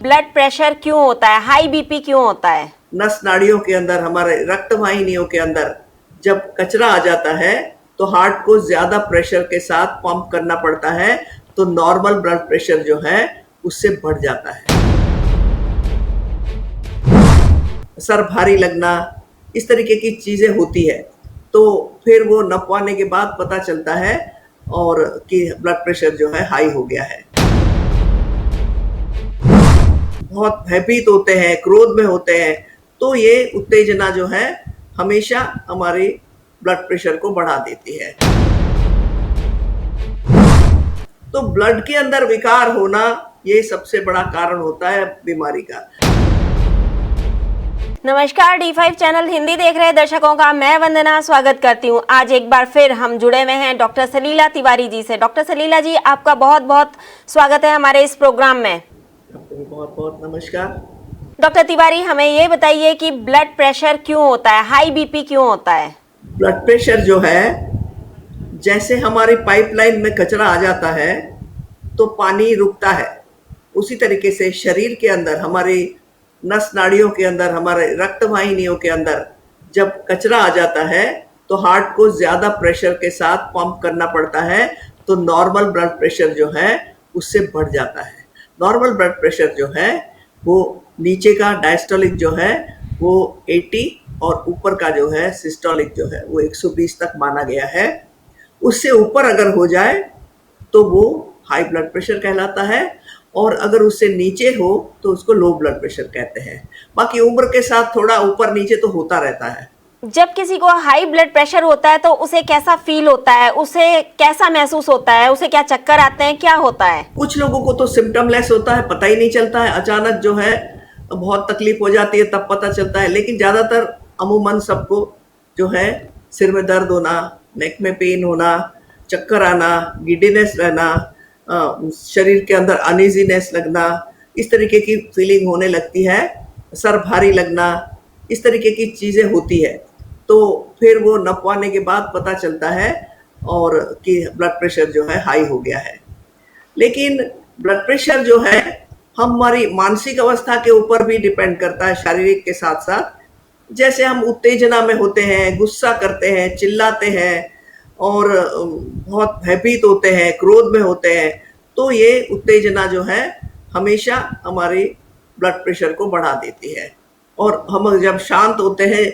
Blood pressure क्यों होता है, हाई बीपी क्यों होता है? नस नाड़ियों के अंदर, हमारे रक्त वाहिनियों के अंदर जब कचरा आ जाता है तो हार्ट को ज्यादा प्रेशर के साथ पंप करना पड़ता है, तो नॉर्मल ब्लड प्रेशर जो है उससे बढ़ जाता है। सर भारी लगना, इस तरीके की चीजें होती है, तो फिर वो नपवाने के बाद पता चलता है और कि ब्लड प्रेशर जो है हाई हो गया है। बहुत भयभीत होते हैं, क्रोध में होते हैं, तो ये उत्तेजना जो है हमेशा हमारी ब्लड प्रेशर को बढ़ा देती है। तो ब्लड के अंदर विकार होना ये सबसे बड़ा कारण होता है बीमारी का। नमस्कार, D5 चैनल हिंदी देख रहे दर्शकों का मैं वंदना स्वागत करती हूं। आज एक बार फिर हम जुड़े हुए हैं डॉक्टर सलीला तिवारी जी से। डॉक्टर सलीला जी, आपका बहुत बहुत स्वागत है हमारे इस प्रोग्राम में। आपको भी बहुत बहुत नमस्कार। डॉक्टर तिवारी, हमें ये बताइए कि ब्लड प्रेशर क्यों होता है, हाई बीपी क्यों होता है? ब्लड प्रेशर जो है, जैसे हमारी पाइपलाइन में कचरा आ जाता है तो पानी रुकता है, उसी तरीके से शरीर के अंदर, हमारी नस नाड़ियों के अंदर, हमारे रक्त वाहिनियों के अंदर जब कचरा आ जाता है तो हार्ट को ज्यादा प्रेशर के साथ पंप करना पड़ता है, तो नॉर्मल ब्लड प्रेशर जो है उससे बढ़ जाता है। नॉर्मल ब्लड प्रेशर जो है वो नीचे का डायस्टोलिक जो है वो 80 और ऊपर का जो है सिस्टोलिक जो है वो 120 तक माना गया है। उससे ऊपर अगर हो जाए तो वो हाई ब्लड प्रेशर कहलाता है, और अगर उससे नीचे हो तो उसको लो ब्लड प्रेशर कहते हैं। बाकी उम्र के साथ थोड़ा ऊपर नीचे तो होता रहता है। जब किसी को हाई ब्लड प्रेशर होता है तो उसे कैसा फील होता है, उसे कैसा महसूस होता है, उसे क्या चक्कर आते हैं, क्या होता है? कुछ लोगों को तो सिम्टमलेस होता है, पता ही नहीं चलता है, अचानक जो है बहुत तकलीफ हो जाती है तब पता चलता है। लेकिन ज्यादातर अमूमन सबको जो है सिर में दर्द होना, नेक में पेन होना, चक्कर आना, गिडीनेस रहना, शरीर के अंदर अनईजीनेस लगना, इस तरीके की फीलिंग होने लगती है, सर भारी लगना, इस तरीके की चीजें होती है। तो फिर वो नपवाने के बाद पता चलता है और कि ब्लड प्रेशर जो है हाई हो गया है। लेकिन ब्लड प्रेशर जो है हमारी मानसिक अवस्था के ऊपर भी डिपेंड करता है, शारीरिक के साथ साथ। जैसे हम उत्तेजना में होते हैं, गुस्सा करते हैं, चिल्लाते हैं और बहुत भयभीत होते हैं, क्रोध में होते हैं, तो ये उत्तेजना जो है हमेशा हमारी ब्लड प्रेशर को बढ़ा देती है। और हम जब शांत होते हैं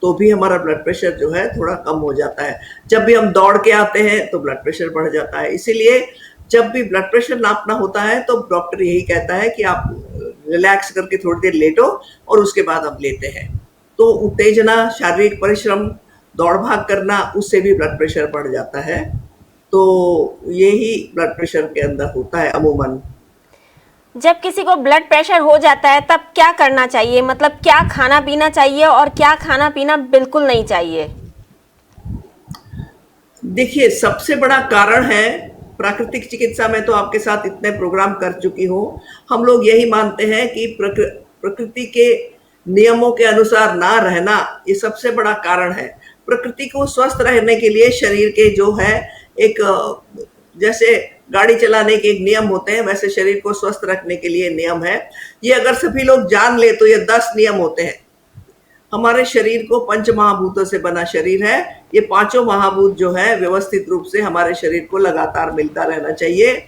तो भी हमारा ब्लड प्रेशर जो है थोड़ा कम हो जाता है। जब भी हम दौड़ के आते हैं तो ब्लड प्रेशर बढ़ जाता है। इसीलिए जब भी ब्लड प्रेशर नापना होता है तो डॉक्टर यही कहता है कि आप रिलैक्स करके थोड़ी देर लेटो और उसके बाद हम लेते हैं। तो उत्तेजना, शारीरिक परिश्रम, दौड़ भाग करना, उससे भी ब्लड प्रेशर बढ़ जाता है। तो यही ब्लड प्रेशर के अंदर होता है अमूमन। जब किसी को ब्लड प्रेशर हो जाता है तब क्या करना चाहिए, मतलब क्या खाना पीना चाहिए और क्या खाना पीना बिल्कुल नहीं चाहिए? देखिए, सबसे बड़ा कारण है, प्राकृतिक चिकित्सा में तो आपके साथ इतने प्रोग्राम कर चुकी हूँ, हम लोग यही मानते हैं कि प्रकृति के नियमों के अनुसार ना रहना ये सबसे बड़ा कारण है। प्रकृति को स्वस्थ रहने के लिए शरीर के जो है एक, जैसे गाड़ी चलाने के एक नियम होते हैं, वैसे शरीर को स्वस्थ रखने के लिए नियम है। ये अगर सभी लोग जान ले तो ये 10 नियम होते हैं। हमारे शरीर को पंच महाभूतों से बना शरीर है। ये पांचों महाभूत जो है व्यवस्थित रूप से हमारे शरीर को लगातार मिलता रहना चाहिए।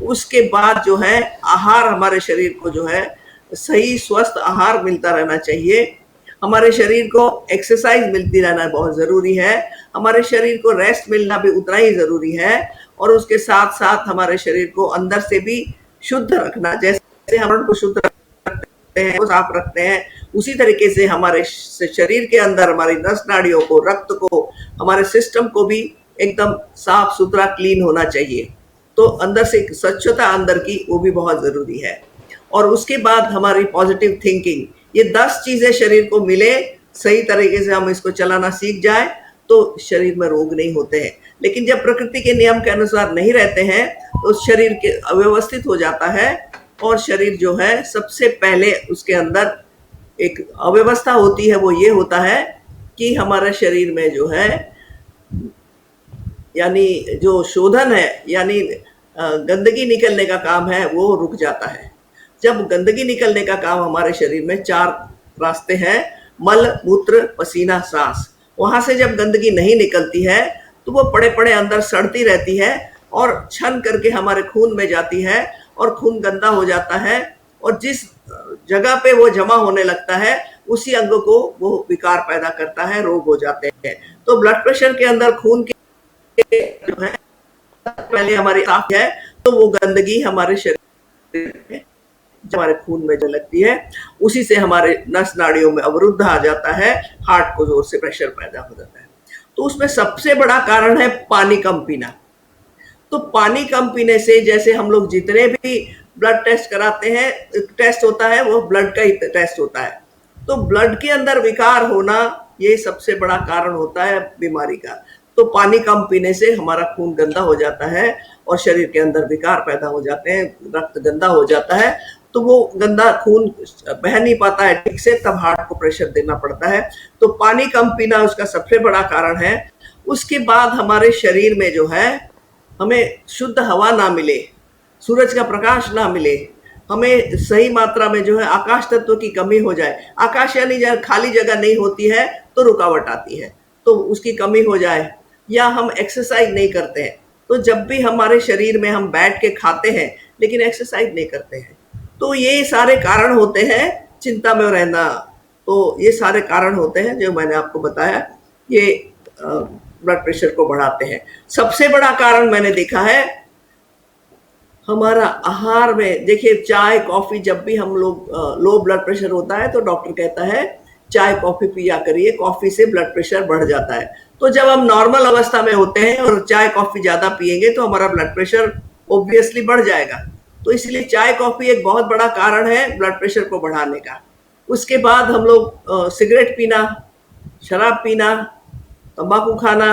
उसके बाद जो है आहार, हमारे शरीर को जो है सही स्वस्थ आहार मिलता रहना चाहिए। हमारे शरीर को एक्सरसाइज मिलती रहना बहुत जरूरी है। हमारे शरीर को रेस्ट मिलना भी उतना ही जरूरी है। और उसके साथ साथ हमारे शरीर को अंदर से भी शुद्ध रखना, जैसे हम को शुद्ध रखते हैं, साफ रखते हैं, उसी तरीके से हमारे शरीर के अंदर हमारी नस नाड़ियों को, रक्त को, हमारे सिस्टम को भी एकदम साफ सुथरा क्लीन होना चाहिए। तो अंदर से स्वच्छता अंदर की वो भी बहुत जरूरी है। और उसके बाद हमारी पॉजिटिव थिंकिंग, ये 10 चीजें शरीर को मिले, सही तरीके से हम इसको चलाना सीख जाए तो शरीर में रोग नहीं होते हैं। लेकिन जब प्रकृति के नियम के अनुसार नहीं रहते हैं तो शरीर के अव्यवस्थित हो जाता है, और शरीर जो है सबसे पहले उसके अंदर एक अव्यवस्था होती है, वो ये होता है कि हमारे शरीर में जो है, यानी जो शोधन है, यानी गंदगी निकलने का काम है, वो रुक जाता है। जब गंदगी निकलने का काम हमारे शरीर में 4 रास्ते हैं, मल, मूत्र, पसीना, सांस। वहां से जब गंदगी नहीं निकलती है तो वो पड़े पड़े अंदर सड़ती रहती है और छन करके हमारे खून में जाती है और खून गंदा हो जाता है, और जिस जगह पे वो जमा होने लगता है उसी अंग को वो विकार पैदा करता है, रोग हो जाते हैं। तो ब्लड प्रेशर के अंदर खून के जो है पहले हमारी साफ है, तो वो गंदगी हमारे शरीर में जो हमारे खून में जो लगती है उसी से हमारे नस नाड़ियों में अवरुद्ध आ जाता है, हार्ट को जोर से प्रेशर पैदा हो जाता है। तो उसमें सबसे बड़ा कारण है पानी कम पीना। तो पानी कम पीने से, जैसे हम लोग जितने भी ब्लड टेस्ट कराते हैं, टेस्ट होता है वो ब्लड का ही टेस्ट होता है, तो ब्लड के अंदर विकार होना ये सबसे बड़ा कारण होता है बीमारी का। तो पानी कम पीने से हमारा खून गंदा हो जाता है और शरीर के अंदर विकार पैदा हो जाते हैं, रक्त गंदा हो जाता है, तो वो गंदा खून बह नहीं पाता है ठीक से, तब हार्ट को प्रेशर देना पड़ता है। तो पानी कम पीना उसका सबसे बड़ा कारण है। उसके बाद हमारे शरीर में जो है हमें शुद्ध हवा ना मिले, सूरज का प्रकाश ना मिले, हमें सही मात्रा में जो है आकाश तत्व की कमी हो जाए, आकाश यानी खाली जगह नहीं होती है तो रुकावट आती है, तो उसकी कमी हो जाए, या हम एक्सरसाइज नहीं करते हैं। तो जब भी हमारे शरीर में हम बैठ के खाते हैं लेकिन एक्सरसाइज नहीं करते हैं, तो ये सारे कारण होते हैं चिंता में रहना। तो ये सारे कारण होते हैं जो मैंने आपको बताया, ये ब्लड प्रेशर को बढ़ाते हैं। सबसे बड़ा कारण मैंने देखा है हमारा आहार में। देखिए, चाय कॉफी, जब भी हम लोग लो ब्लड प्रेशर होता है तो डॉक्टर कहता है चाय कॉफी पिया करिए, कॉफी से ब्लड प्रेशर बढ़ जाता है। तो जब हम नॉर्मल अवस्था में होते हैं और चाय कॉफी ज्यादा पिएंगे तो हमारा ब्लड प्रेशर ऑब्वियसली बढ़ जाएगा। तो इसलिए चाय कॉफी एक बहुत बड़ा कारण है ब्लड प्रेशर को बढ़ाने का। उसके बाद हम लोग सिगरेट पीना, शराब पीना, तंबाकू खाना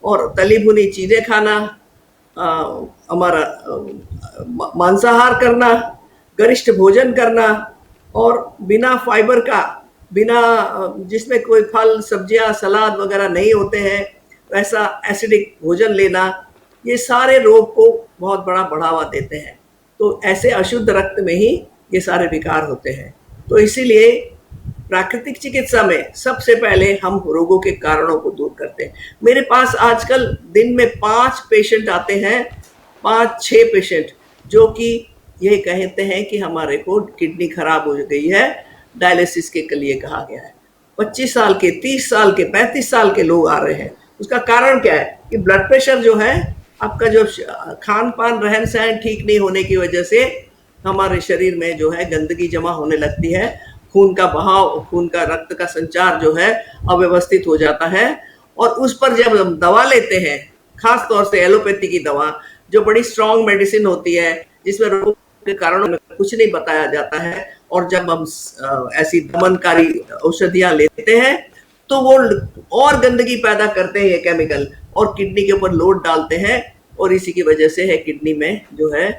और तली भुनी चीजें खाना, हमारा मांसाहार करना, गरिष्ठ भोजन करना, और बिना फाइबर का, बिना जिसमें कोई फल सब्जियां सलाद वगैरह नहीं होते हैं वैसा एसिडिक भोजन लेना, ये सारे रोग को बहुत बड़ा बढ़ावा देते हैं। तो ऐसे अशुद्ध रक्त में ही ये सारे विकार होते हैं। तो इसीलिए प्राकृतिक चिकित्सा में सबसे पहले हम रोगों के कारणों को दूर करते हैं। मेरे पास आजकल दिन में 5 पेशेंट आते हैं, 5-6 पेशेंट, जो कि यही कहते हैं कि हमारे को किडनी खराब हो गई है, डायलिसिस के लिए कहा गया है। 25 साल के, 30 साल के, 35 साल के लोग आ रहे हैं। उसका कारण क्या है कि ब्लड प्रेशर जो है, आपका जो खान पान रहन सहन ठीक नहीं होने की वजह से हमारे शरीर में जो है गंदगी जमा होने लगती है, खून का बहाव, खून का रक्त का संचार जो है अव्यवस्थित हो जाता है। और उस पर जब हम दवा लेते हैं, खास तौर से एलोपैथी की दवा, जो बड़ी स्ट्रॉन्ग मेडिसिन होती है जिसमें रोग के कारणों में कुछ नहीं बताया जाता है, और जब हम ऐसी दमनकारी औषधियां लेते हैं तो वो और गंदगी पैदा करते हैं ये केमिकल, और किडनी के ऊपर लोड डालते हैं, और इसी की वजह से है किडनी में जो है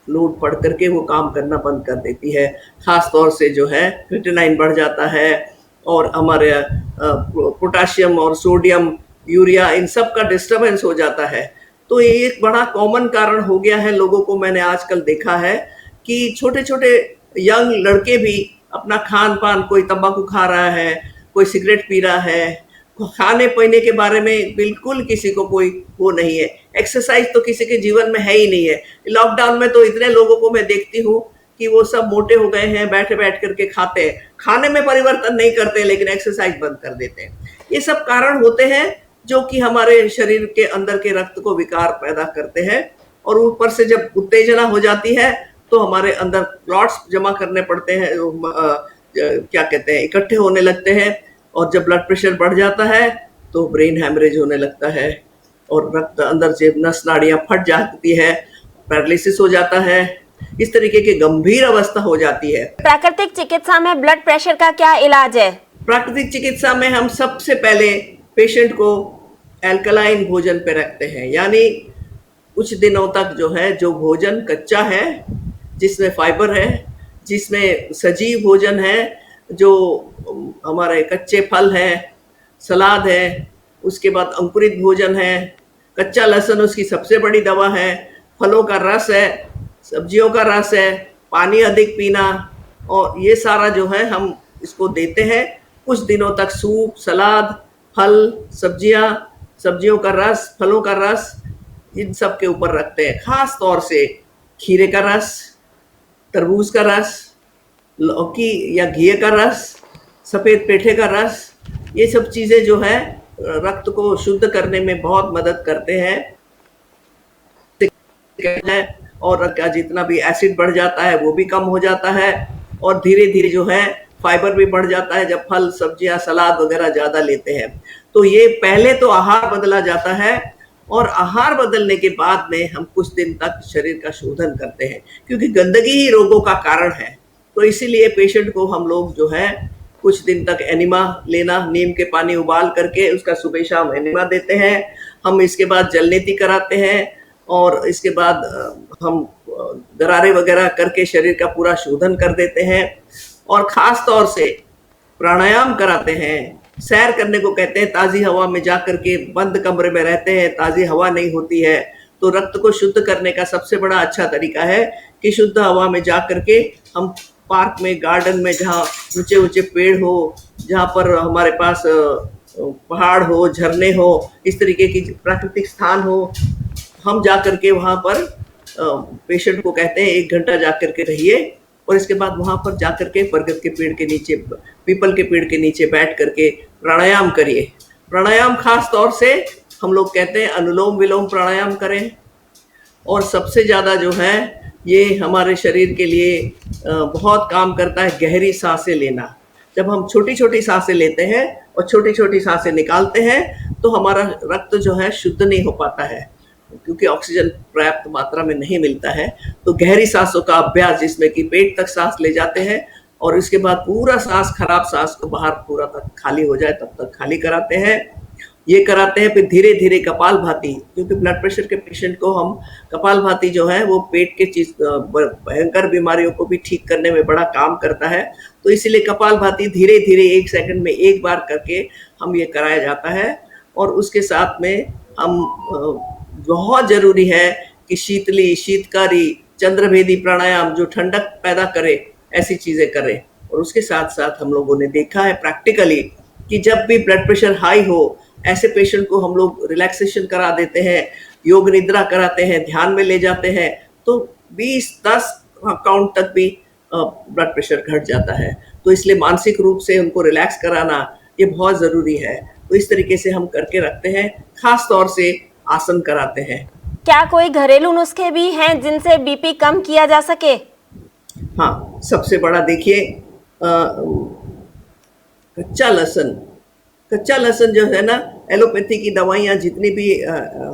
लोड पड़ करके वो काम करना बंद कर देती है। खास तौर से जो है क्रिएटिनिन बढ़ जाता है, और हमारे पोटाशियम और सोडियम, यूरिया, इन सब का डिस्टर्बेंस हो जाता है। तो ये एक बड़ा कॉमन कारण हो गया है लोगों को। मैंने आजकल देखा है कि छोटे छोटे यंग लड़के भी अपना खान पान, कोई तंबाकू खा रहा है, कोई सिगरेट पी रहा है, खाने पीने के बारे में बिल्कुल किसी को कोई वो नहीं है। एक्सरसाइज तो किसी के जीवन में है ही नहीं है। लॉकडाउन में तो इतने लोगों को मैं देखती हूँ कि वो सब मोटे हो गए हैं, बैठ करके खाते हैं, खाने में परिवर्तन नहीं करते लेकिन एक्सरसाइज बंद कर देते हैं। ये सब कारण होते हैं जो कि हमारे शरीर के अंदर के रक्त को विकार पैदा करते हैं, और ऊपर से जब उत्तेजना हो जाती है तो हमारे अंदर क्लॉट्स जमा करने पड़ते हैं, क्या कहते हैं, इकट्ठे होने लगते हैं, और जब ब्लड प्रेशर बढ़ जाता है तो ब्रेन हैमरेज होने लगता है, और रक्त अंदर से नस नाड़ियां फट जाती है, पैरालिसिस हो जाता है, इस तरीके की गंभीर अवस्था हो जाती है। प्राकृतिक चिकित्सा में ब्लड प्रेशर का क्या इलाज है? प्राकृतिक चिकित्सा में हम सबसे पहले पेशेंट को एल्कलाइन भोजन पे रखते हैं, यानी कुछ दिनों तक जो है, जो भोजन कच्चा है, जिसमें फाइबर है, जिसमें सजीव भोजन है, जो हमारे कच्चे फल हैं, सलाद है, उसके बाद अंकुरित भोजन है, कच्चा लहसुन उसकी सबसे बड़ी दवा है, फलों का रस है, सब्जियों का रस है, पानी अधिक पीना, और ये सारा जो है हम इसको देते हैं। कुछ दिनों तक सूप, सलाद, फल, सब्जियां, सब्जियों का रस, फलों का रस, इन सब के ऊपर रखते हैं। खास तौर से खीरे का रस, तरबूज का रस, लौकी या घिए का रस, सफ़ेद पेठे का रस, ये सब चीज़ें जो है रक्त को शुद्ध करने में बहुत मदद करते हैं। है और रक्त का जितना भी एसिड बढ़ जाता है वो भी कम हो जाता है, और धीरे धीरे जो है फाइबर भी बढ़ जाता है जब फल, सब्जियां, सलाद वगैरह ज़्यादा लेते हैं। तो ये पहले तो आहार बदला जाता है, और आहार बदलने के बाद में हम कुछ दिन तक शरीर का शोधन करते हैं, क्योंकि गंदगी ही रोगों का कारण है। तो इसीलिए पेशेंट को हम लोग जो है कुछ दिन तक एनिमा लेना, नीम के पानी उबाल करके उसका सुबह शाम एनिमा देते हैं। हम इसके बाद जलनेती कराते हैं, और इसके बाद हम गरारे वगैरह करके शरीर का पूरा शोधन कर देते हैं, और ख़ास तौर से प्राणायाम कराते हैं। सैर करने को कहते हैं, ताज़ी हवा में जा कर के, बंद कमरे में रहते हैं, ताज़ी हवा नहीं होती है, तो रक्त को शुद्ध करने का सबसे बड़ा अच्छा तरीका है कि शुद्ध हवा में जा कर के हम पार्क में, गार्डन में, जहाँ ऊंचे ऊंचे पेड़ हो, जहाँ पर हमारे पास पहाड़ हो, झरने हो, इस तरीके की प्राकृतिक स्थान हो, हम जा कर के वहाँ पर पेशेंट को कहते हैं 1 घंटा जा कर के रहिए, और इसके बाद वहाँ पर जा कर के बरगद के पेड़ के नीचे, पीपल के पेड़ के नीचे बैठ करके प्राणायाम करिए। प्राणायाम खास तौर से हम लोग कहते हैं अनुलोम विलोम प्राणायाम करें, और सबसे ज़्यादा जो है ये हमारे शरीर के लिए बहुत काम करता है गहरी सांसें लेना। जब हम छोटी छोटी सांसें लेते हैं और छोटी छोटी सांसें निकालते हैं तो हमारा रक्त जो है शुद्ध नहीं हो पाता है, क्योंकि ऑक्सीजन पर्याप्त मात्रा में नहीं मिलता है। तो गहरी सांसों का अभ्यास, जिसमें कि पेट तक सांस ले जाते हैं और इसके बाद पूरा सांस, खराब सांस को बाहर पूरा तक खाली हो जाए तब तक खाली कराते हैं, ये कराते हैं। फिर धीरे धीरे कपालभाति, क्योंकि ब्लड प्रेशर के पेशेंट को हम कपालभाति जो है वो पेट के चीज भयंकर बीमारियों को भी ठीक करने में बड़ा काम करता है। तो इसीलिए कपालभाति धीरे धीरे 1 सेकंड में 1 बार करके हम ये कराया जाता है। और उसके साथ में हम बहुत ज़रूरी है कि शीतली, शीतकारी, चंद्रभेदी प्राणायाम जो ठंडक पैदा करे, ऐसी चीज़ें करें। और उसके साथ साथ हम लोगों ने देखा है प्रैक्टिकली कि जब भी ब्लड प्रेशर हाई हो, ऐसे पेशेंट को हम लोग रिलैक्सेशन करा देते हैं, योग निद्रा कराते हैं, ध्यान में ले जाते हैं, तो 20-10 काउंट तक भी ब्लड प्रेशर घट जाता है। तो इसलिए मानसिक रूप से उनको रिलैक्स कराना ये बहुत ज़रूरी है। तो इस तरीके से हम करके रखते हैं। खास तौर से आसन कराते हैं। क्या कोई घरेलू नुस्खे भी हैं जिनसे बीपी कम किया जा सके? हाँ, सबसे बड़ा देखिए कच्चा लहसुन। कच्चा लहसुन जो है ना, एलोपैथी की दवाइयाँ जितनी भी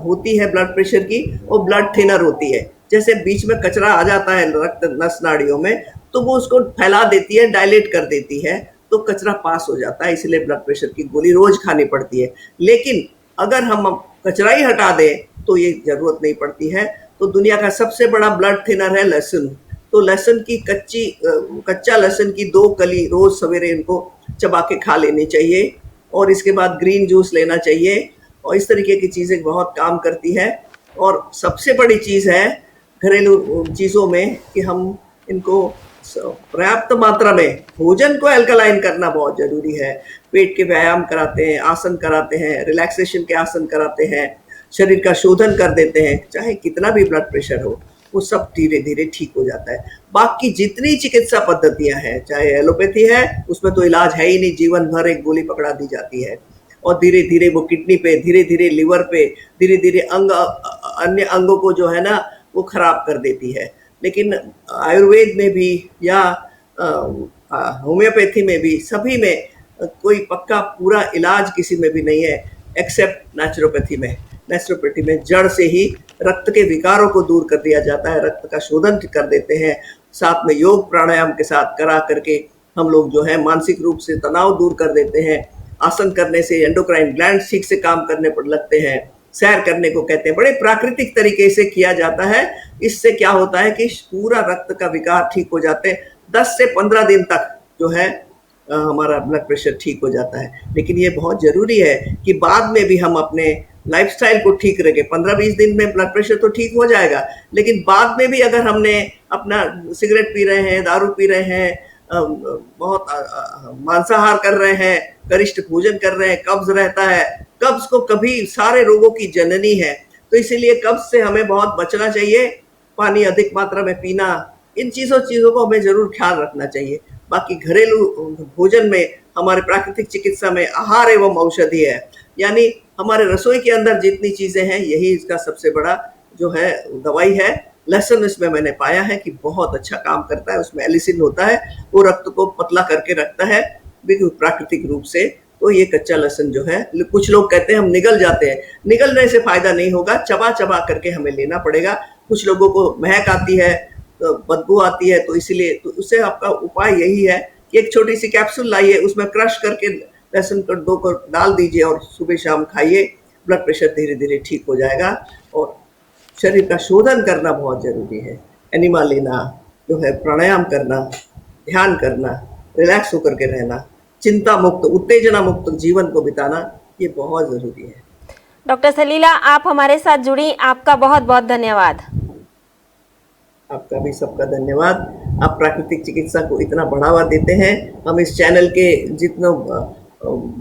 होती है ब्लड प्रेशर की, वो ब्लड थिनर होती है। जैसे बीच में कचरा आ जाता है रक्त नस नाड़ियों में, तो वो उसको फैला देती है, डायलेट कर देती है, तो कचरा पास हो जाता है। इसलिए ब्लड प्रेशर की गोली रोज खानी पड़ती है। लेकिन अगर हम कचरा ही हटा दें तो ये ज़रूरत नहीं पड़ती है। तो दुनिया का सबसे बड़ा ब्लड थिनर है लहसुन। तो लहसुन की कच्चा लहसुन की 2 कली रोज़ सवेरे इनको चबा के खा लेनी चाहिए, और इसके बाद ग्रीन जूस लेना चाहिए। और इस तरीके की चीज़ें बहुत काम करती है। और सबसे बड़ी चीज़ है घरेलू चीज़ों में कि हम इनको पर्याप्त मात्रा में भोजन को एल्कलाइन करना बहुत ज़रूरी है। पेट के व्यायाम कराते हैं, आसन कराते हैं, रिलैक्सेशन के आसन कराते हैं, शरीर का शोधन कर देते हैं। चाहे कितना भी ब्लड प्रेशर हो, वो सब धीरे धीरे ठीक हो जाता है। बाकी जितनी चिकित्सा पद्धतियां हैं, चाहे एलोपैथी है, उसमें तो इलाज है ही नहीं, जीवन भर एक गोली पकड़ा दी जाती है, और धीरे धीरे वो किडनी पे, धीरे धीरे लिवर पे, धीरे धीरे अन्य अंगों को जो है ना वो खराब कर देती है। लेकिन आयुर्वेद में भी या होम्योपैथी में भी, सभी में कोई पक्का पूरा इलाज किसी में भी नहीं है, एक्सेप्ट नेचुरोपैथी में। नेचुरोपैथी में जड़ से ही रक्त के विकारों को दूर कर दिया जाता है, रक्त का शोधन कर देते हैं। साथ में योग प्राणायाम के साथ करा करके हम लोग जो है मानसिक रूप से तनाव दूर कर देते हैं। आसन करने से एंडोक्राइन ग्लैंड ठीक से काम करने पर लगते हैं। सैर करने को कहते हैं, बड़े प्राकृतिक तरीके से किया जाता है। इससे क्या होता है कि पूरा रक्त का विकार ठीक हो जाते हैं। 10 से 15 दिन तक जो है हमारा ब्लड प्रेशर ठीक हो जाता है। लेकिन ये बहुत ज़रूरी है कि बाद में भी हम अपने लाइफस्टाइल को ठीक रखें। 15-20 दिन में ब्लड प्रेशर तो ठीक हो जाएगा, लेकिन बाद में भी अगर हमने अपना सिगरेट पी रहे हैं, दारू पी रहे हैं, बहुत मांसाहार कर रहे हैं, गरिष्ठ भोजन कर रहे हैं, कब्ज रहता है। कब्ज को कभी सारे रोगों की जननी है, तो इसीलिए कब्ज से हमें बहुत बचना चाहिए। पानी अधिक मात्रा में पीना, इन चीज़ों को हमें ज़रूर ख्याल रखना चाहिए। बाकी घरेलू भोजन में हमारे प्राकृतिक चिकित्सा में आहार एवं औषधि है, यानी हमारे रसोई के अंदर जितनी चीज़ें हैं यही इसका सबसे बड़ा जो है दवाई है। लहसुन इसमें मैंने पाया है कि बहुत अच्छा काम करता है, उसमें एलिसिन होता है, वो रक्त को पतला करके रखता है बिल्कुल प्राकृतिक रूप से। तो ये कच्चा लहसुन जो है, कुछ लोग कहते हैं हम निगल जाते हैं, निगलने से फायदा नहीं होगा, चबा चबा करके हमें लेना पड़ेगा। कुछ लोगों को महक आती है, तो बदबू आती है, तो इसीलिए तो उससे आपका उपाय यही है कि एक छोटी सी कैप्सूल लाइए, उसमें क्रश करके लहसुन को 2 को डाल दीजिए और सुबह शाम खाइए। ब्लड प्रेशर धीरे धीरे ठीक हो जाएगा। और शरीर का शोधन करना बहुत ज़रूरी है। एनिमा लेना जो है, प्राणायाम करना, ध्यान करना, रिलैक्स होकर के रहना, चिंता मुक्त, उत्तेजना मुक्त जीवन को बिताना, ये बहुत ज़रूरी है। डॉक्टर सलीला, आप हमारे साथ जुड़ी, आपका बहुत बहुत धन्यवाद। आपका भी सबका धन्यवाद। आप प्राकृतिक चिकित्सा को इतना बढ़ावा देते हैं। हम इस चैनल के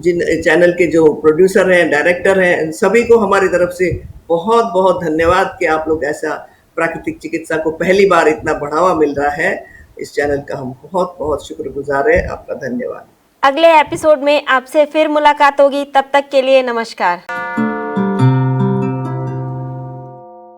जिन चैनल के जो प्रोड्यूसर हैं, डायरेक्टर हैं, सभी को हमारी तरफ से बहुत बहुत धन्यवाद कि आप लोग ऐसा प्राकृतिक चिकित्सा को पहली बार इतना बढ़ावा मिल रहा है। इस चैनल का हम बहुत बहुत शुक्रगुजार हैं। आपका धन्यवाद। अगले एपिसोड में आपसे फिर मुलाकात होगी, तब तक के लिए नमस्कार।